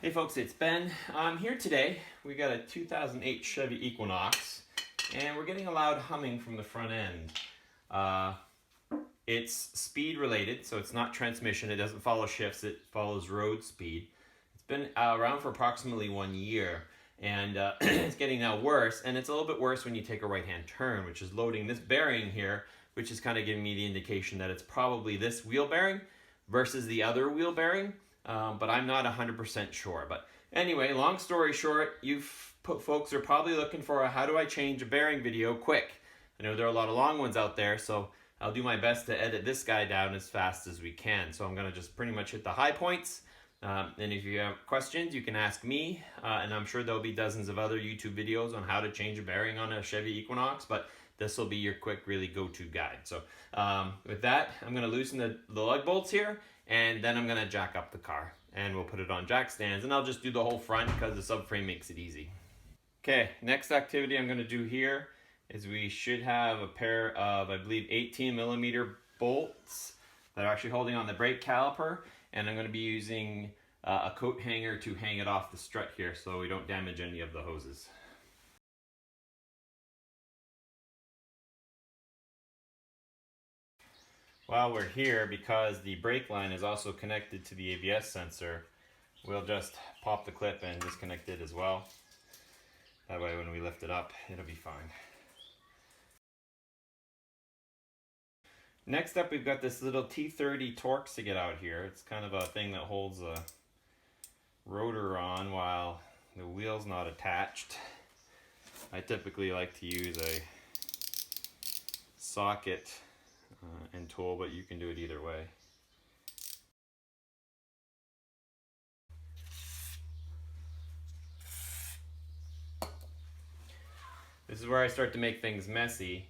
Hey folks, it's Ben. I'm here today. We got a 2008 Chevy Equinox, and we're getting a loud humming from the front end. It's speed related, so it's not transmission. It doesn't follow shifts. It follows road speed. It's been around for approximately 1 year, and it's getting now worse. And it's a little bit worse when you take a right-hand turn, which is loading this bearing here, which is kind of giving me the indication that it's probably this wheel bearing versus the other wheel bearing. But I'm not 100% sure. But anyway, long story short, folks are probably looking for a how do I change a bearing video quick. I know there are a lot of long ones out there, so I'll do my best to edit this guy down as fast as we can. So I'm going to just pretty much hit the high points. And if you have questions, you can ask me. And I'm sure there'll be dozens of other YouTube videos on how to change a bearing on a Chevy Equinox. But this will be your quick, really go-to guide. So with that, I'm going to loosen the lug bolts here. And then I'm going to jack up the car. And we'll put it on jack stands. And I'll just do the whole front because the subframe makes it easy. Okay, next activity I'm going to do here is we should have a pair of, I believe, 18mm bolts that are actually holding on the brake caliper. And I'm going to be using a coat hanger to hang it off the strut here so we don't damage any of the hoses. While we're here, because the brake line is also connected to the ABS sensor, we'll just pop the clip and disconnect it as well. That way when we lift it up, it'll be fine. Next up, we've got this little T30 Torx to get out here. It's kind of a thing that holds a rotor on while the wheel's not attached. I typically like to use a socket and tool, but you can do it either way. This is where I start to make things messy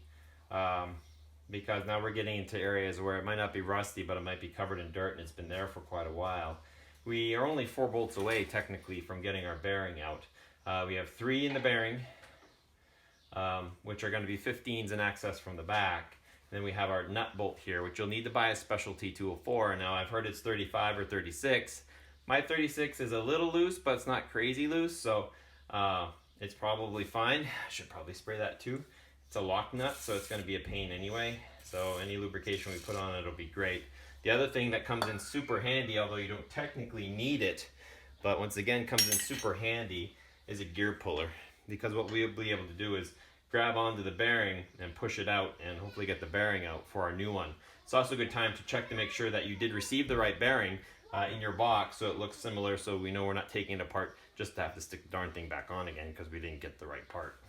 because now we're getting into areas where it might not be rusty, but it might be covered in dirt and it's been there for quite a while. We are only 4 bolts away technically from getting our bearing out. We have 3 in the bearing, which are going to be 15s in access from the back. Then we have our nut bolt here, which you'll need to buy a specialty tool for. Now I've heard it's 35 or 36. My 36 is a little loose, but it's not crazy loose, so it's probably fine. I should probably spray that too. It's a lock nut, so it's going to be a pain anyway. So any lubrication we put on it will be great. The other thing that comes in super handy, although you don't technically need it, but once again comes in super handy, is a gear puller. Because what we'll be able to do is grab onto the bearing and push it out and hopefully get the bearing out for our new one. It's also a good time to check to make sure that you did receive the right bearing in your box so it looks similar, so we know we're not taking it apart just to have to stick the darn thing back on again because we didn't get the right part.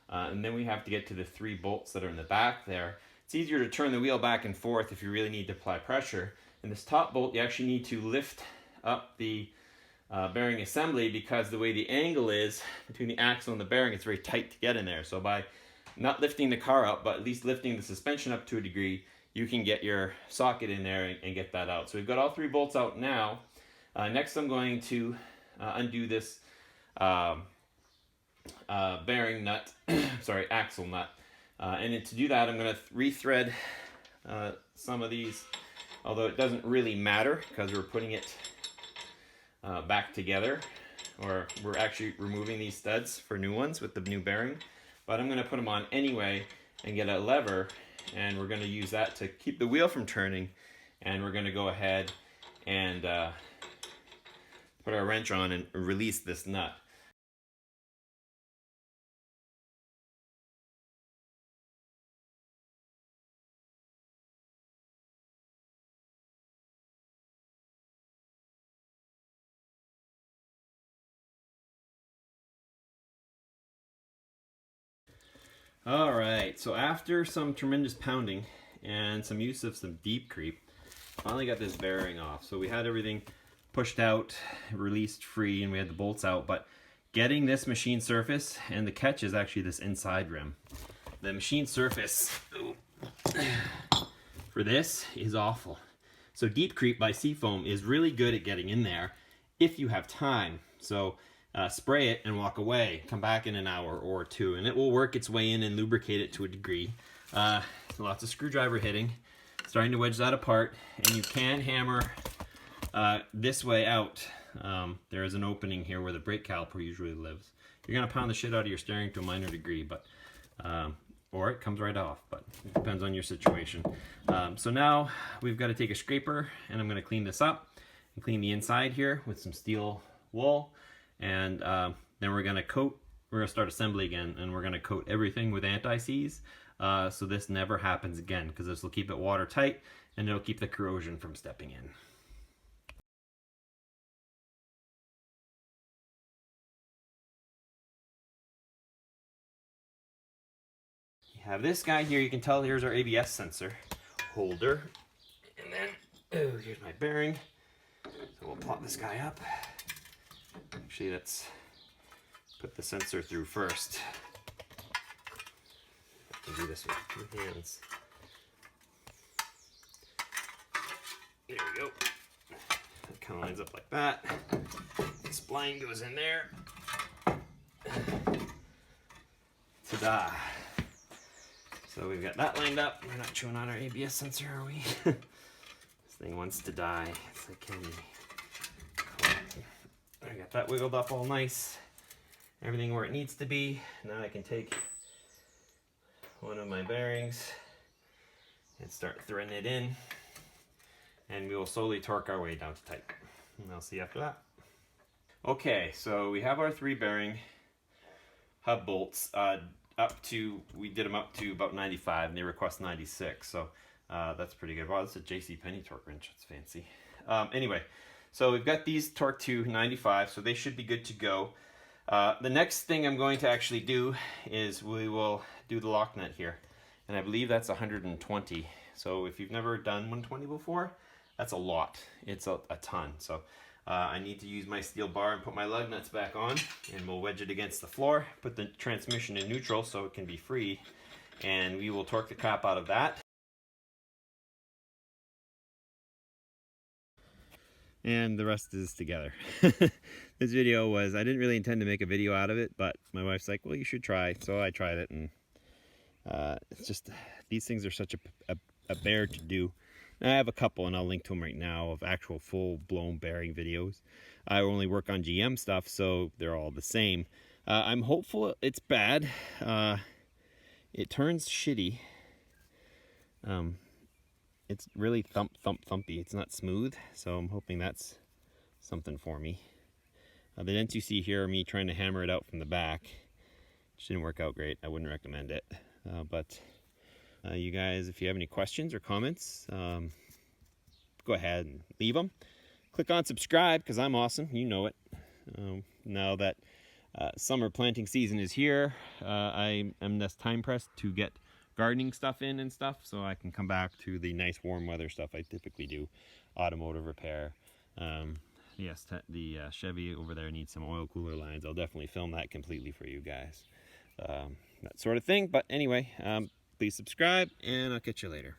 And then we have to get to the 3 bolts that are in the back there. It's easier to turn the wheel back and forth if you really need to apply pressure. In this top bolt, you actually need to lift up the bearing assembly because the way the angle is between the axle and the bearing, it's very tight to get in there. So by not lifting the car up, but at least lifting the suspension up to a degree, you can get your socket in there and get that out. So we've got all 3 bolts out now. Next I'm going to undo this bearing nut, sorry, axle nut. And to do that, I'm going to rethread some of these, although it doesn't really matter because we're putting it back together, or we're actually removing these studs for new ones with the new bearing. But I'm going to put them on anyway and get a lever, and we're going to use that to keep the wheel from turning, and we're going to go ahead and put our wrench on and release this nut. Alright, so after some tremendous pounding and some use of some deep creep, finally got this bearing off. So we had everything pushed out, released free, and we had the bolts out, but getting this machine surface, and the catch is actually this inside rim. The machine surface for this is awful. So deep creep by Seafoam is really good at getting in there if you have time. So spray it and walk away. Come back in an hour or 2 and it will work its way in and lubricate it to a degree. Lots of screwdriver hitting, starting to wedge that apart, and you can hammer this way out there is an opening here where the brake caliper usually lives. You're going to pound the shit out of your steering to a minor degree, but or it comes right off, but it depends on your situation. So now we've got to take a scraper, and I'm going to clean this up and clean the inside here with some steel wool, and then we're going to start assembly again, and we're going to coat everything with anti-seize, so this never happens again, because this will keep it watertight and it'll keep the corrosion from stepping in. You have this guy here. You can tell here's our ABS sensor holder, and then here's my bearing. So we'll plop this guy up. Actually, let's put the sensor through first. I can do this with 2 hands. There we go. It kind of lines up like that. This spline goes in there. Ta-da! So we've got that lined up. We're not chewing on our ABS sensor, are we? This thing wants to die. It's like candy. Cool. I got that wiggled up all nice. Everything where it needs to be. Now I can take one of my bearings and start threading it in. And we will slowly torque our way down to tight. And I'll see you after that. Okay, so we have our 3 bearing hub bolts. We did them up to about 95, and they request 96, so that's pretty good. Wow, that's a JCPenney torque wrench. That's fancy. Anyway, so we've got these torqued to 95, so they should be good to go. The next thing I'm going to actually do is we will do the lock nut here, and I believe that's 120. So if you've never done 120 before, that's a lot. It's a ton. So I need to use my steel bar and put my lug nuts back on, and we'll wedge it against the floor, put the transmission in neutral so it can be free, and we will torque the crap out of that. And the rest is together. This video was, I didn't really intend to make a video out of it, but my wife's like, well, you should try. So I tried it, and it's just, these things are such a bear to do. I have a couple, and I'll link to them right now, of actual full-blown bearing videos. I only work on GM stuff, so they're all the same. I'm hopeful it's bad. It turns shitty. It's really thumpy. It's not smooth, so I'm hoping that's something for me. The dents you see here are me trying to hammer it out from the back, which didn't work out great. I wouldn't recommend it, but you guys, if you have any questions or comments, go ahead and leave them. Click on subscribe, because I'm awesome. You know it. Now that summer planting season is here, I am this time pressed to get gardening stuff in and stuff, so I can come back to the nice warm weather stuff I typically do. Automotive repair. Yes, the Chevy over there needs some oil cooler lines. I'll definitely film that completely for you guys. That sort of thing. But anyway, please subscribe, and I'll catch you later.